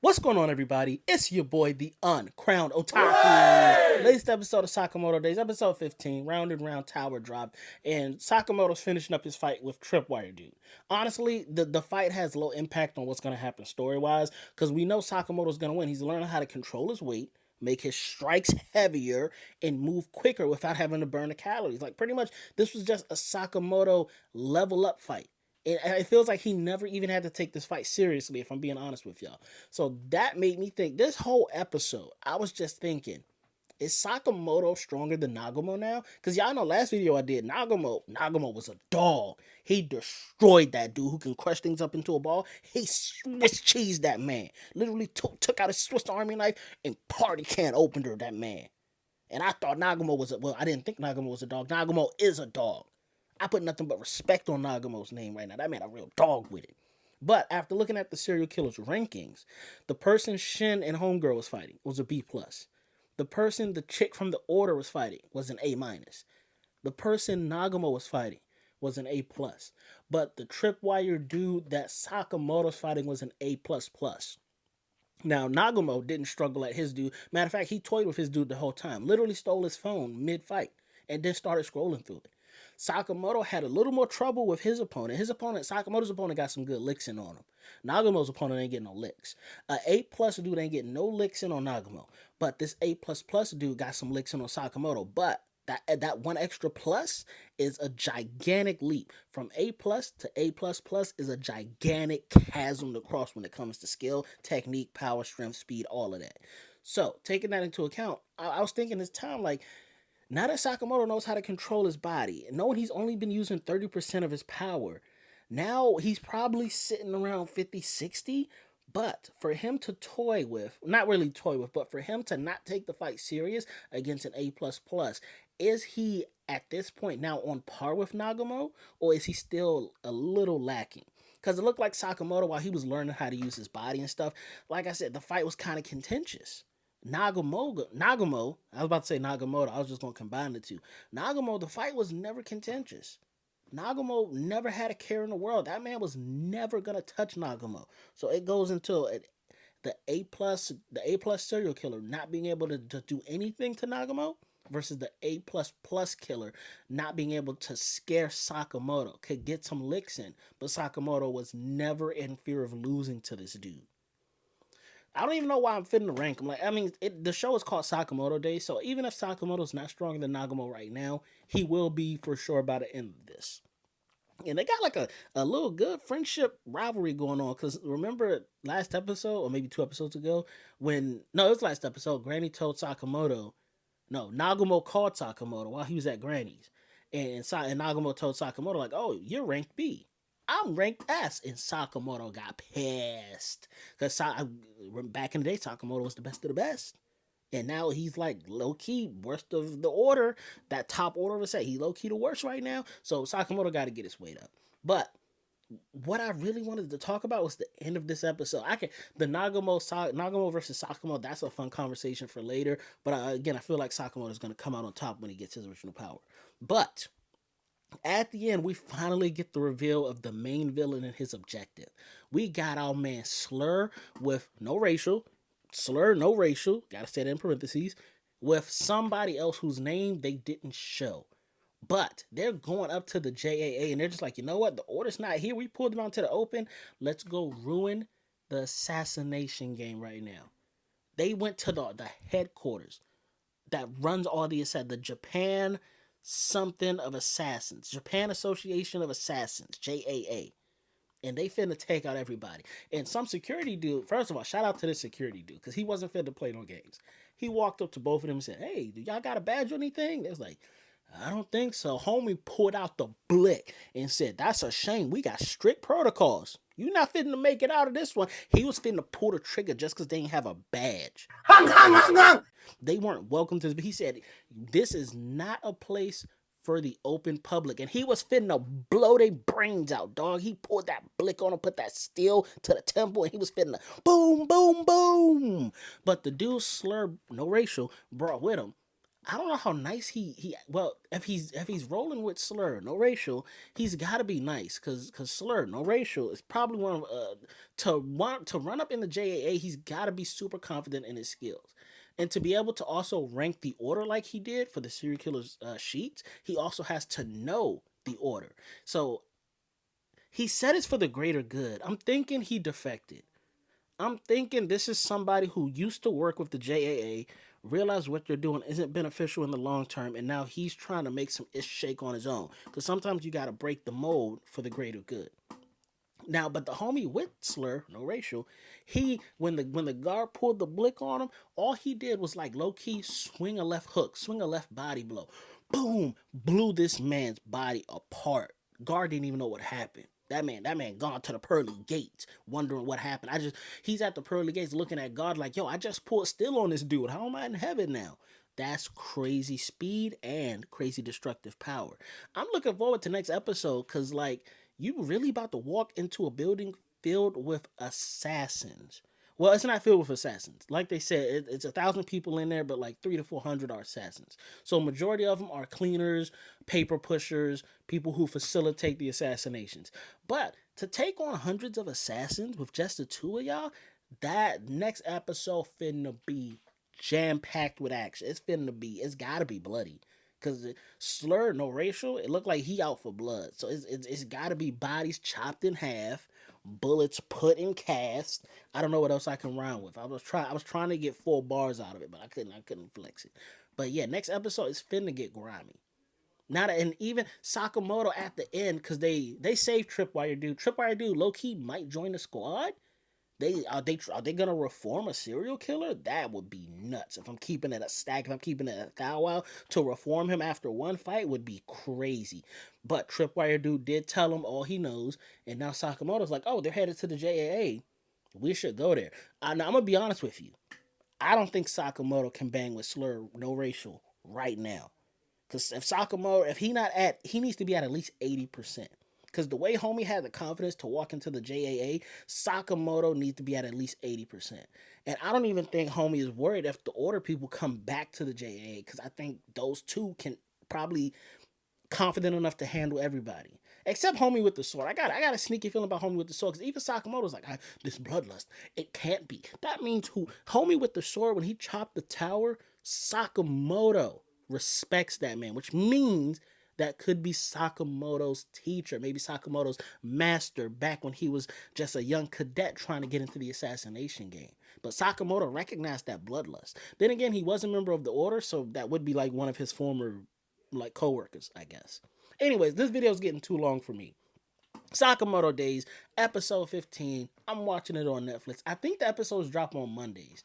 What's going on, everybody? It's your boy, the uncrowned Otaku. Latest episode of Sakamoto Days, episode 15, round and round tower drop, and Sakamoto's finishing up his fight with Tripwire Dude. Honestly, the fight has low impact on what's going to happen story-wise, because we know Sakamoto's going to win. He's learning how to control his weight, make his strikes heavier, and move quicker without having to burn the calories. Like, pretty much, this was just a Sakamoto level up fight. It feels like he never even had to take this fight seriously, if I'm being honest with y'all. So that made me think, this whole episode, I was just thinking, is Sakamoto stronger than Nagumo now? Because y'all know last video I did, Nagumo was a dog. He destroyed that dude who can crush things up into a ball. He Swiss cheesed that man. Literally took out a Swiss Army knife and party can opened her that man. And I thought Nagumo was I didn't think Nagumo was a dog. Nagumo is a dog. I put nothing but respect on Nagumo's name right now. That man a real dog with it. But after looking at the serial killer's rankings, the person Shin and Homegirl was fighting was a B plus. The person the chick from the Order was fighting was an A minus. The person Nagumo was fighting was an A plus. But the tripwire dude that Sakamoto's fighting was an A plus plus. Now, Nagumo didn't struggle at his dude. Matter of fact, he toyed with his dude the whole time. Literally stole his phone mid-fight and then started scrolling through it. Sakamoto had a little more trouble with his opponent. Sakamoto's opponent got some good licks in on him. Nagumo's opponent ain't getting no licks. A A plus dude ain't getting no licks in on Nagumo. But this A plus plus dude got some licks in on Sakamoto. But that one extra plus is a gigantic leap. From A plus to A plus plus is a gigantic chasm to cross when it comes to skill, technique, power, strength, speed, all of that. So, taking that into account, I was thinking this time, like, now that Sakamoto knows how to control his body, and knowing he's only been using 30% of his power, now he's probably sitting around 50, 60. But for him to toy with, not really toy with, but for him to not take the fight serious against an A plus plus, is he at this point now on par with Nagumo, or is he still a little lacking? Because it looked like Sakamoto, while he was learning how to use his body and stuff, like I said, the fight was kind of contentious. Nagumo, I was about to say Nagamoto, I was just going to combine the two. Nagumo, the fight was never contentious. Nagumo never had a care in the world. That man was never going to touch Nagumo. So it goes into the A plus serial killer not being able to do anything to Nagumo versus the A plus plus killer not being able to scare Sakamoto. Could get some licks in, but Sakamoto was never in fear of losing to this dude. I don't even know why I'm fitting the rank. The show is called Sakamoto Days, so even if Sakamoto's not stronger than Nagumo right now, he will be for sure by the end of this. And they got like a little good friendship rivalry going on. Because remember last episode, or maybe 2 episodes ago, it was last episode, Granny told Sakamoto, no, Nagumo called Sakamoto while he was at Granny's. And Nagumo told Sakamoto, like, oh, you're ranked B. I'm ranked S. And Sakamoto got pissed. Because back in the day, Sakamoto was the best of the best. And now he's like low-key worst of the order. That top order of a set. He low-key the worst right now. So Sakamoto got to get his weight up. But what I really wanted to talk about was the end of this episode. The Nagumo versus Sakamoto, that's a fun conversation for later. But again, I feel like Sakamoto is going to come out on top when he gets his original power. But at the end, we finally get the reveal of the main villain and his objective. We got our man Slur with no racial. Slur, no racial. Gotta say that in parentheses. With somebody else whose name they didn't show. But they're going up to the JAA and they're just like, you know what? The order's not here. We pulled them out to the open. Let's go ruin the assassination game right now. They went to the headquarters that runs all the Japan something of assassins. Japan Association of Assassins, JAA. And they finna take out everybody. And some security dude, first of all, shout out to this security dude, because he wasn't fit to play no games. He walked up to both of them and said, hey, do y'all got a badge or anything? They was like, I don't think so. Homie pulled out the blick and said, that's a shame. We got strict protocols. You not fitting to make it out of this one. He was fitting to pull the trigger just because they didn't have a badge. They weren't welcome to this. But he said, this is not a place for the open public. And he was fitting to blow their brains out, dog. He pulled that blick on him, put that steel to the temple, and he was fitting to boom, boom, boom. But the dude Slur, no racial, brought with him I don't know how nice he well if he's rolling with Slur, no racial, he's got to be nice because Slur, no racial, is probably one of to run up in the JAA. He's got to be super confident in his skills, and to be able to also rank the order like he did for the serial killers sheets, he also has to know the order. So he said it's for the greater good. I'm thinking he defected. I'm thinking this is somebody who used to work with the JAA, realized what they're doing isn't beneficial in the long term, and now he's trying to make some ish shake on his own. Because sometimes you got to break the mold for the greater good. Now, but the homie with Slur, no racial, he when the guard pulled the blick on him, all he did was like low key swing a left hook, swing a left body blow, boom, blew this man's body apart. Guard didn't even know what happened. That man gone to the pearly gates, wondering what happened. He's at the pearly gates looking at God like, yo, I just pulled still on this dude. How am I in heaven now? That's crazy speed and crazy destructive power. I'm looking forward to next episode because like you really about to walk into a building filled with assassins. Well, it's not filled with assassins. Like they said, it's 1,000 people in there, but like 300 to 400 are assassins. So majority of them are cleaners, paper pushers, people who facilitate the assassinations. But to take on hundreds of assassins with just the two of y'all, that next episode finna be jam packed with action. It's gotta be bloody. Cause Slur, no racial, it looked like he out for blood. So it's got to be bodies chopped in half, bullets put in cast. I don't know what else I can rhyme with. I was trying to get 4 bars out of it, but I couldn't flex it. But yeah, next episode is finna get grimy. Not and even Sakamoto at the end, cause they saved Tripwire dude. Tripwire dude low key might join the squad. They gonna reform a serial killer? That would be nuts. If I'm keeping it a stack, if I'm keeping it a thou wow, to reform him after one fight would be crazy. But Tripwire dude did tell him all he knows, and now Sakamoto's like, oh, they're headed to the JAA. We should go there. Now, I'm gonna be honest with you. I don't think Sakamoto can bang with Slur, no racial, right now. Because if Sakamoto, if he not at, he needs to be at least 80%. Because the way homie had the confidence to walk into the JAA, Sakamoto needs to be at least 80%. And I don't even think homie is worried if the order people come back to the JAA. Because I think those two can probably confident enough to handle everybody. Except homie with the sword. I got a sneaky feeling about homie with the sword. Because even Sakamoto's like, this bloodlust. It can't be. That means who? Homie with the sword, when he chopped the tower, Sakamoto respects that man, which means that could be Sakamoto's teacher, maybe Sakamoto's master back when he was just a young cadet trying to get into the assassination game. But Sakamoto recognized that bloodlust. Then again, he was a member of the order, so that would be like one of his former like co-workers, I guess. Anyways, this video is getting too long for me. Sakamoto Days, episode 15. I'm watching it on Netflix. I think the episodes drop on Mondays.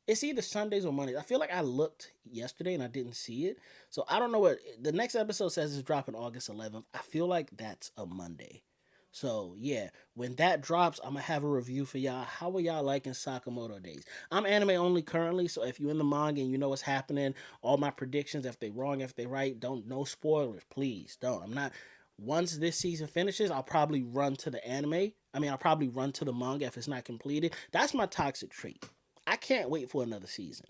It's either Sundays or Mondays. I feel like I looked yesterday and I didn't see it. So I don't know what the next episode says is dropping August 11th. I feel like that's a Monday. So yeah, when that drops, I'm gonna have a review for y'all. How are y'all liking Sakamoto Days? I'm anime only currently, so if you're in the manga and you know what's happening, all my predictions, if they wrong, if they right, don't no spoilers, please don't. I'm not. Once this season finishes, I'll probably run to the anime. I'll probably run to the manga if it's not completed. That's my toxic trait. I can't wait for another season.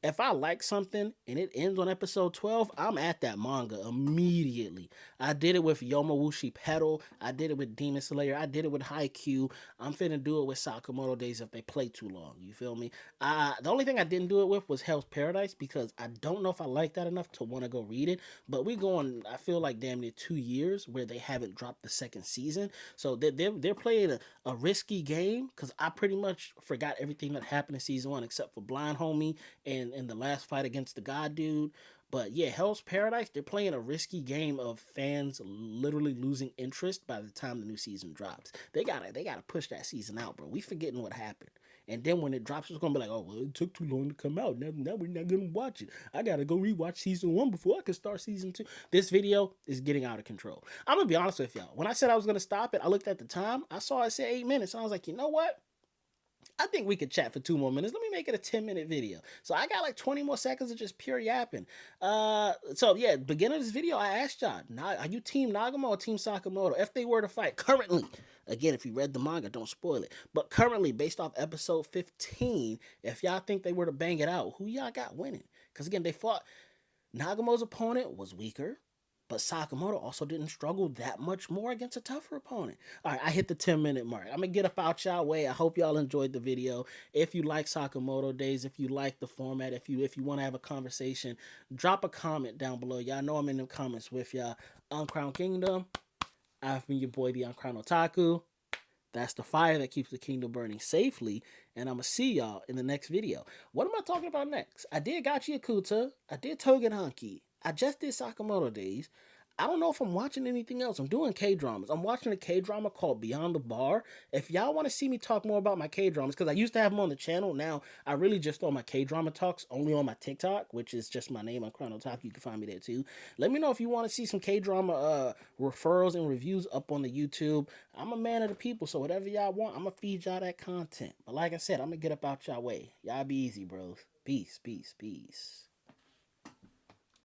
If I like something and it ends on episode 12, I'm at that manga immediately. I did it with Yomawushi Pedal. I did it with Demon Slayer. I did it with Haikyuu. I'm finna do it with Sakamoto Days if they play too long. You feel me? The only thing I didn't do it with was Hell's Paradise because I don't know if I like that enough to want to go read it. But we going, I feel like damn near 2 years where they haven't dropped the second season. So they're playing a risky game because I pretty much forgot everything that happened in season 1 except for Blind Homie and in the last fight against the God dude. But yeah, Hell's Paradise, they're playing a risky game of fans literally losing interest by the time the new season drops. They gotta push that season out, bro. We forgetting what happened. And then when it drops, it's gonna be like, oh well, it took too long to come out. Now we're not gonna watch it. I gotta go rewatch season 1 before I can start season 2. This video is getting out of control. I'm gonna be honest with y'all. When I said I was gonna stop it, I looked at the time. I saw it said 8 minutes. And I was like, you know what? I think we could chat for 2 more minutes. Let me make it a 10-minute video. So I got like 20 more seconds of just pure yapping. So yeah, beginning of this video, I asked y'all, are you Team Nagamo or Team Sakamoto? If they were to fight currently, again, if you read the manga, don't spoil it. But currently, based off episode 15, if y'all think they were to bang it out, who y'all got winning? Because again, they fought. Nagamo's opponent was weaker, but Sakamoto also didn't struggle that much more against a tougher opponent. All right, I hit the 10-minute mark. I'm gonna get up out y'all way. I hope y'all enjoyed the video. If you like Sakamoto Days, if you like the format, if you want to have a conversation, drop a comment down below. Y'all know I'm in the comments with y'all. Uncrowned Kingdom. I've been your boy, the Uncrowned Otaku. That's the fire that keeps the kingdom burning safely. And I'm going to see y'all in the next video. What am I talking about next? I did Gachi Akuta. I did Togen Hanki. I just did Sakamoto Days. I don't know if I'm watching anything else. I'm doing K-dramas. I'm watching a K-drama called Beyond the Bar. If y'all want to see me talk more about my K-dramas, because I used to have them on the channel. Now, I really just throw my K-drama talks only on my TikTok, which is just my name on Chrono Talk. You can find me there too. Let me know if you want to see some K-drama referrals and reviews up on the YouTube. I'm a man of the people, so whatever y'all want, I'm going to feed y'all that content. But like I said, I'm going to get up out y'all way. Y'all be easy, bros. Peace, peace, peace.